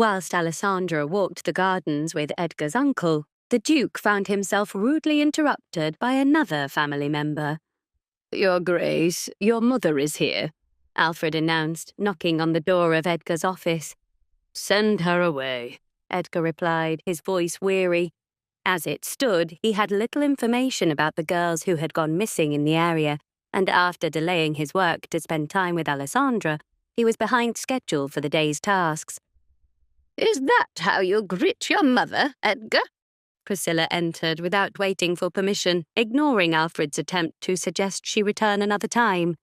Whilst Alessandra walked the gardens with Edgar's uncle, the Duke found himself rudely interrupted by another family member. "Your Grace, your mother is here," Alfred announced, knocking on the door of Edgar's office. "Send her away," Edgar replied, his voice weary. As it stood, he had little information about the girls who had gone missing in the area, and after delaying his work to spend time with Alessandra, he was behind schedule for the day's tasks. "Is that how you greet your mother, Edgar?" Priscilla entered without waiting for permission, ignoring Alfred's attempt to suggest she return another time.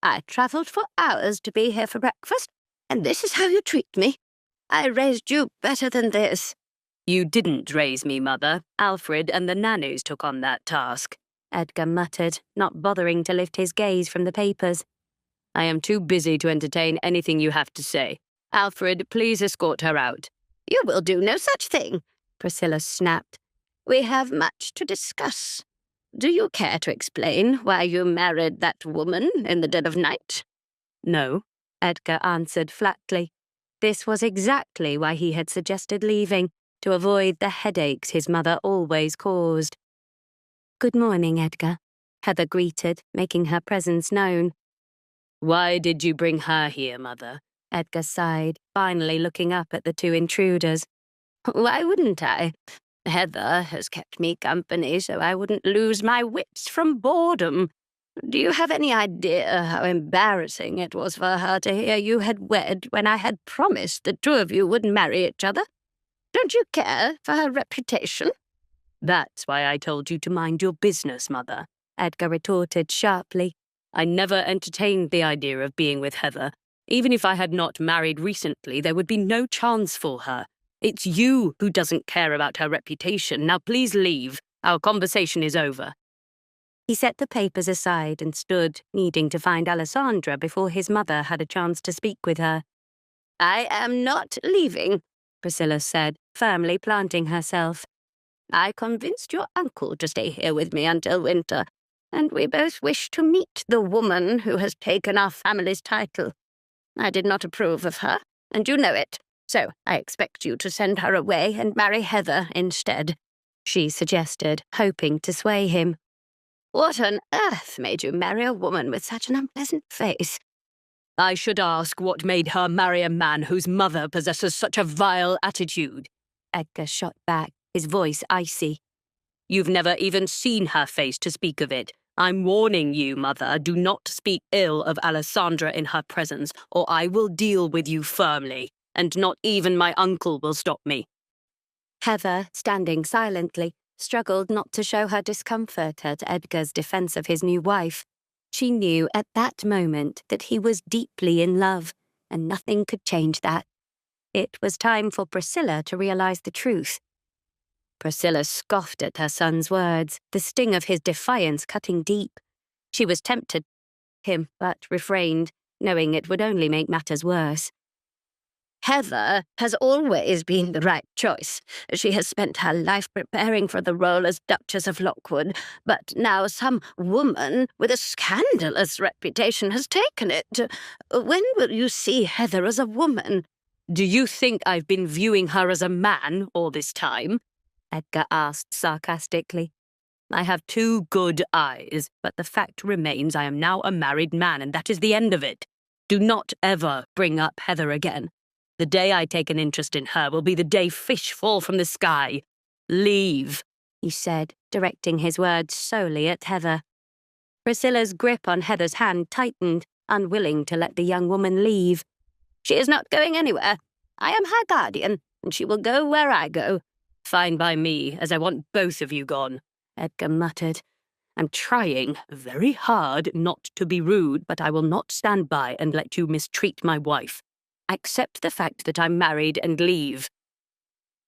"I travelled for hours to be here for breakfast, and this is how you treat me. I raised you better than this." "You didn't raise me, Mother. Alfred and the nannies took on that task," Edgar muttered, not bothering to lift his gaze from the papers. "I am too busy to entertain anything you have to say. Alfred, please escort her out." "You will do no such thing," Priscilla snapped. "We have much to discuss. Do you care to explain why you married that woman in the dead of night?" "No," Edgar answered flatly. This was exactly why he had suggested leaving, to avoid the headaches his mother always caused. "Good morning, Edgar," Heather greeted, making her presence known. "Why did you bring her here, Mother?" Edgar sighed, finally looking up at the two intruders. "Why wouldn't I? Heather has kept me company so I wouldn't lose my wits from boredom. Do you have any idea how embarrassing it was for her to hear you had wed when I had promised the two of you would marry each other? Don't you care for her reputation?" "That's why I told you to mind your business, Mother," Edgar retorted sharply. "I never entertained the idea of being with Heather. Even if I had not married recently, there would be no chance for her. It's you who doesn't care about her reputation. Now please leave. Our conversation is over." He set the papers aside and stood, needing to find Alessandra before his mother had a chance to speak with her. "I am not leaving," Priscilla said, firmly planting herself. "I convinced your uncle to stay here with me until winter, and we both wish to meet the woman who has taken our family's title. I did not approve of her, and you know it, so I expect you to send her away and marry Heather instead," she suggested, hoping to sway him. "What on earth made you marry a woman with such an unpleasant face?" "I should ask what made her marry a man whose mother possesses such a vile attitude," Edgar shot back, his voice icy. "You've never even seen her face to speak of it. I'm warning you, Mother, do not speak ill of Alessandra in her presence, or I will deal with you firmly, and not even my uncle will stop me." Heather, standing silently, struggled not to show her discomfort at Edgar's defense of his new wife. She knew at that moment that he was deeply in love, and nothing could change that. It was time for Priscilla to realize the truth. Priscilla scoffed at her son's words, the sting of his defiance cutting deep. She was tempted to him, but refrained, knowing it would only make matters worse. "Heather has always been the right choice. She has spent her life preparing for the role as Duchess of Lockwood, but now some woman with a scandalous reputation has taken it. When will you see Heather as a woman?" "Do you think I've been viewing her as a man all this time?" Edgar asked sarcastically. "I have two good eyes, but the fact remains I am now a married man, and that is the end of it. Do not ever bring up Heather again. The day I take an interest in her will be the day fish fall from the sky. Leave," he said, directing his words solely at Heather. Priscilla's grip on Heather's hand tightened, unwilling to let the young woman leave. "She is not going anywhere. I am her guardian, and she will go where I go." "Fine by me, as I want both of you gone," Edgar muttered. "I'm trying very hard not to be rude, but I will not stand by and let you mistreat my wife. Accept the fact that I'm married and leave."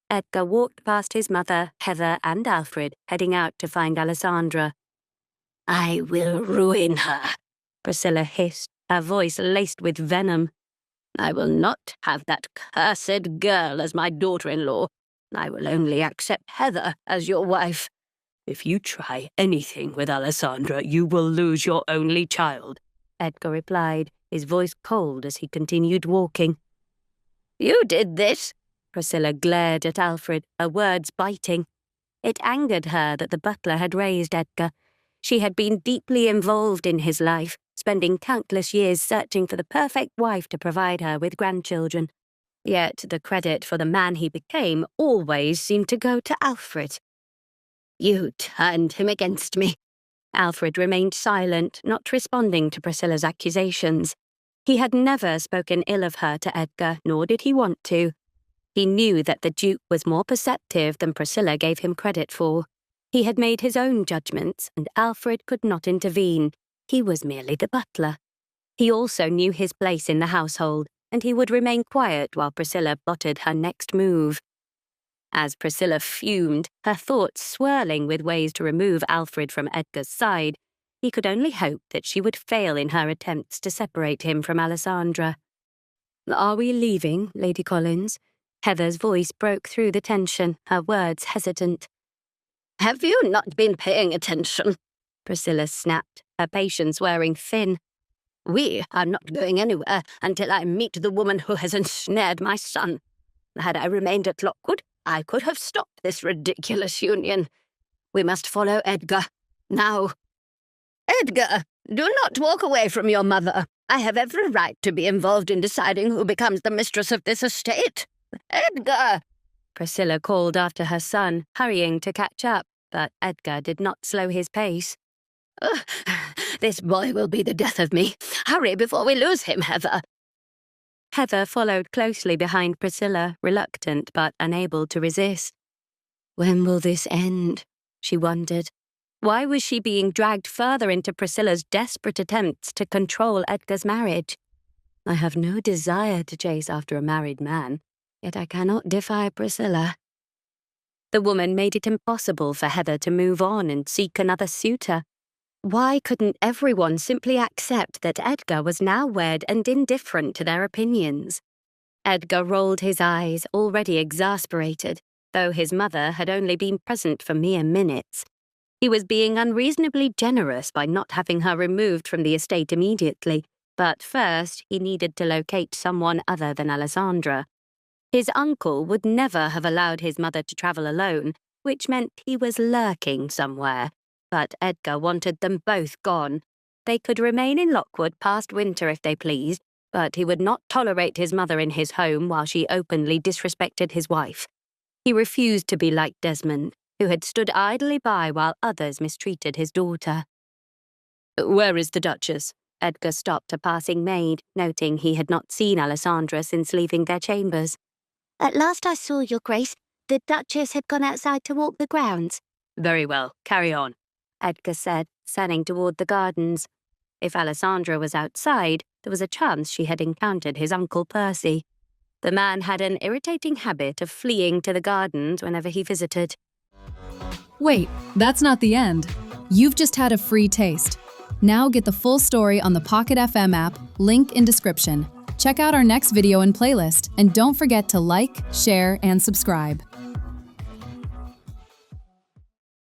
Edgar walked past his mother, Heather, and Alfred, heading out to find Alessandra. "I will ruin her," Priscilla hissed, her voice laced with venom. "I will not have that cursed girl as my daughter-in-law. I will only accept Heather as your wife." "If you try anything with Alessandra, you will lose your only child," Edgar replied, his voice cold as he continued walking. "You did this," Priscilla glared at Alfred, her words biting. It angered her that the butler had raised Edgar. She had been deeply involved in his life, spending countless years searching for the perfect wife to provide her with grandchildren. Yet the credit for the man he became always seemed to go to Alfred. "You turned him against me." Alfred remained silent, not responding to Priscilla's accusations. He had never spoken ill of her to Edgar, nor did he want to. He knew that the Duke was more perceptive than Priscilla gave him credit for. He had made his own judgments, and Alfred could not intervene. He was merely the butler. He also knew his place in the household, and he would remain quiet while Priscilla plotted her next move. As Priscilla fumed, her thoughts swirling with ways to remove Alfred from Edgar's side, he could only hope that she would fail in her attempts to separate him from Alessandra. "Are we leaving, Lady Collins?" Heather's voice broke through the tension, her words hesitant. "Have you not been paying attention?" Priscilla snapped, her patience wearing thin. "We are not going anywhere until I meet the woman who has ensnared my son. Had I remained at Lockwood, I could have stopped this ridiculous union. We must follow Edgar, now." "Edgar, do not walk away from your mother. I have every right to be involved in deciding who becomes the mistress of this estate. Edgar!" Priscilla called after her son, hurrying to catch up, but Edgar did not slow his pace. "This boy will be the death of me. Hurry before we lose him, Heather." Heather followed closely behind Priscilla, reluctant but unable to resist. When will this end? She wondered. Why was she being dragged further into Priscilla's desperate attempts to control Edgar's marriage? I have no desire to chase after a married man, yet I cannot defy Priscilla. The woman made it impossible for Heather to move on and seek another suitor. Why couldn't everyone simply accept that Edgar was now wed and indifferent to their opinions? Edgar rolled his eyes, already exasperated, though his mother had only been present for mere minutes. He was being unreasonably generous by not having her removed from the estate immediately, but first he needed to locate someone other than Alessandra. His uncle would never have allowed his mother to travel alone, which meant he was lurking somewhere. But Edgar wanted them both gone. They could remain in Lockwood past winter if they pleased, but he would not tolerate his mother in his home while she openly disrespected his wife. He refused to be like Desmond, who had stood idly by while others mistreated his daughter. "Where is the Duchess?" Edgar stopped a passing maid, noting he had not seen Alessandra since leaving their chambers. "At last I saw, Your Grace. The Duchess had gone outside to walk the grounds." "Very well, carry on," Edgar said, turning toward the gardens. If Alessandra was outside, there was a chance she had encountered his Uncle Percy. The man had an irritating habit of fleeing to the gardens whenever he visited. Wait, that's not the end. You've just had a free taste. Now get the full story on the Pocket FM app, link in description. Check out our next video and playlist, and don't forget to like, share, and subscribe.